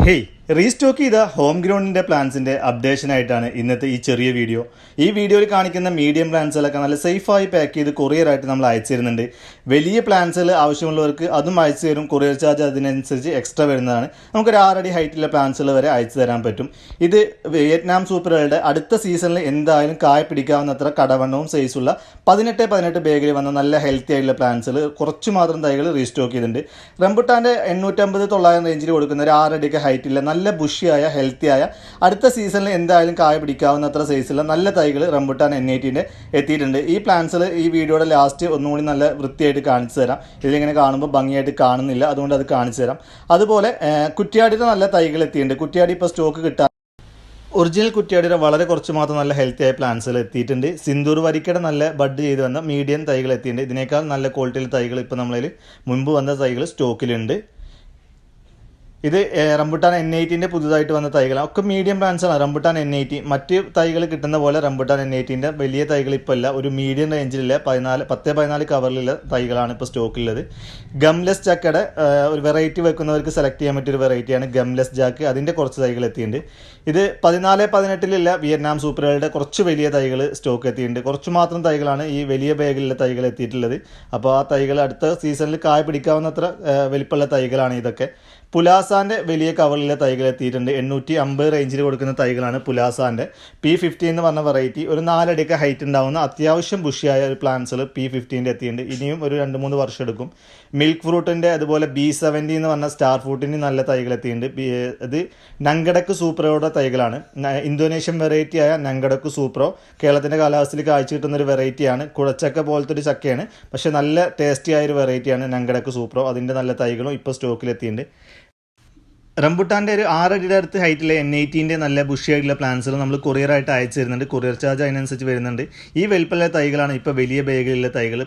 Hey restock ചെയ്ത home ഗ്രൗണ്ടിൻ്റെ പ്ലാന്റ്സിൻ്റെ അപ്ഡേഷനായിട്ടാണ് ഇന്നത്തെ ഈ ചെറിയ വീഡിയോ. ഈ വീഡിയോയിൽ കാണിക്കുന്ന മീഡിയം പ്ലാന്റ്സുകളൊക്കെ നല്ല സേഫായി പാക്ക് ചെയ്ത് കൊറിയറായിട്ട് നമ്മൾ അയച്ചു തരുന്നുണ്ട്. വലിയ പ്ലാന്റ്സുകൾ ആവശ്യമുള്ളവർക്ക് അതും അയച്ചു തരും. കൊറിയർ ചാർജ് അതിനനുസരിച്ച് എക്സ്ട്രാ വരുന്നതാണ്. നമുക്കൊരു 6 അടി ഹൈറ്റുള്ള പ്ലാന്റ്സുകൾ വരെ അയച്ചു തരാൻ പറ്റും. ഇത് വിയറ്റ്നാം സൂപ്പറുകളുടെ അടുത്ത സീസണിൽ എന്തായാലും കായ പിടിക്കാവുന്നത്ര കടവണ്ണവും സൈസുള്ള 18 ബാഗിൽ വന്ന നല്ല ഹെൽത്തി ആയിട്ടുള്ള പ്ലാന്റ്സുകൾ കുറച്ച് മാത്രം തൈകൾ റീസ്റ്റോക്ക് ചെയ്തിട്ടുണ്ട്. റംബുട്ടാൻ്റെ 850-900 റേഞ്ചിൽ കൊടുക്കുന്ന ഒരു 6 അടിയൊക്കെ ഹൈറ്റില്ല നല്ല ബുഷിയായ ഹെൽത്തിയായ അടുത്ത സീസണിൽ എന്തായാലും കായ പിടിക്കാവുന്നത്ര സൈസുള്ള നല്ല തൈകൾ റംബുട്ടാൻ N80 എത്തിയിട്ടുണ്ട്. ഈ പ്ലാന്റ്സുകൾ ഈ വീഡിയോയുടെ ലാസ്റ്റ് ഒന്നുകൂടി നല്ല വൃത്തിയായിട്ട് കാണിച്ചു തരാം. ഇതിലിങ്ങനെ കാണുമ്പോൾ ഭംഗിയായിട്ട് കാണുന്നില്ല, അതുകൊണ്ട് അത് കാണിച്ചു തരാം. അതുപോലെ കുറ്റ്യാടിയുടെ നല്ല തൈകൾ എത്തിയിട്ടുണ്ട്. കുറ്റ്യാടി ഇപ്പോൾ സ്റ്റോക്ക് കിട്ടാൻ ഒറിജിനൽ കുറ്റ്യാടിയുടെ വളരെ കുറച്ച് മാത്രം നല്ല ഹെൽത്തി ആയ പ്ലാന്റ്സുകൾ എത്തിയിട്ടുണ്ട്. സിന്ദൂർ വരിക്കയുടെ നല്ല ബഡ് ചെയ്ത് വന്ന മീഡിയം തൈകൾ എത്തിയിട്ടുണ്ട്. ഇതിനേക്കാൾ നല്ല ക്വാളിറ്റിയിൽ തൈകൾ ഇപ്പോൾ നമ്മളതിൽ മുൻപ് വന്ന തൈകൾ സ്റ്റോക്കിലുണ്ട്. ഇത് റംബുട്ടാൻ N80 പുതുതായിട്ട് വന്ന തൈകളാണ്. ഒക്കെ മീഡിയം പ്ലാന്റ്സാണ്. റംബുട്ടാൻ N80 മറ്റ് തൈകൾ കിട്ടുന്ന പോലെ റംബുട്ടാൻ N80 വലിയ തൈകൾ ഇപ്പോൾ ഇല്ല. ഒരു മീഡിയം റേഞ്ചിലുള്ള 10-14 കവറിലുള്ള തൈകളാണ് ഇപ്പോൾ സ്റ്റോക്കിലുള്ളത്. ഗംലെസ് ചക്കയുടെ ഒരു വെറൈറ്റി വെക്കുന്നവർക്ക് സെലക്ട് ചെയ്യാൻ പറ്റിയൊരു വെറൈറ്റിയാണ് ഗംലെസ് ജാക്ക്. അതിൻ്റെ കുറച്ച് തൈകൾ എത്തിയിട്ടുണ്ട്. ഇത് 14-18 വിയറ്റ്നാം സൂപ്പറുകളുടെ കുറച്ച് വലിയ തൈകൾ സ്റ്റോക്ക് എത്തിയിട്ടുണ്ട്. കുറച്ച് മാത്രം തൈകളാണ് ഈ വലിയ ബാഗിലുള്ള തൈകൾ എത്തിയിട്ടുള്ളത്. അപ്പോൾ ആ തൈകൾ അടുത്ത സീസണിൽ കായ പിടിക്കാവുന്നത്ര വലിപ്പമുള്ള തൈകളാണ് ഇതൊക്കെ. പുലാസാൻ്റെ വലിയ കവറിലെ തൈകൾ എത്തിയിട്ടുണ്ട്. 850 റേഞ്ചിൽ കൊടുക്കുന്ന തൈകളാണ് പുലാസാൻ്റെ P50 എന്ന് പറഞ്ഞ വെറൈറ്റി. ഒരു 4 അടിയൊക്കെ ഹൈറ്റ് ഉണ്ടാവുന്ന അത്യാവശ്യം ബുഷിയായ ഒരു പ്ലാന്റ്സുകൾ P50 എത്തിയിട്ടുണ്ട്. ഇനിയും ഒരു 2-3 വർഷം എടുക്കും. മിൽക്ക് ഫ്രൂട്ടിൻ്റെ അതുപോലെ B70 എന്ന് പറഞ്ഞ സ്റ്റാർ ഫ്രൂട്ടിൻ്റെ നല്ല തൈകൾ എത്തിയിട്ടുണ്ട്. ഇത് നങ്കടക്ക് സൂപ്പറോയുടെ തൈകളാണ്. ഇന്തോനേഷ്യൻ വെറൈറ്റിയായ നങ്കടക്ക് സൂപ്പറോ കേരളത്തിൻ്റെ കാലാവസ്ഥയിൽ കാഴ്ച കിട്ടുന്ന ഒരു വെറൈറ്റിയാണ്. കുഴച്ചക്ക പോലത്തെ ഒരു ചക്കയാണ്, പക്ഷേ നല്ല ടേസ്റ്റി ആയൊരു വെറൈറ്റിയാണ് നങ്കടക്ക് സൂപ്പറോ. അതിൻ്റെ നല്ല തൈകളും ഇപ്പോൾ സ്റ്റോക്കിലെത്തിയിട്ടുണ്ട്. റംബുട്ടാൻ്റെ ഒരു 6 അടിയുടെ അടുത്ത് ഹൈറ്റിലെ N80 നല്ല ബുഷിയായിട്ടുള്ള പ്ലാന്റ്സുകൾ നമ്മൾ കൊറിയറായിട്ട് അയച്ചു തരുന്നുണ്ട്. കൊറിയർ ചാർജ് അതിനനുസരിച്ച് വരുന്നുണ്ട്. ഈ വലിപ്പമുള്ള തൈകളാണ് ഇപ്പോൾ വലിയ ബാഗിലുള്ള തൈകൾ.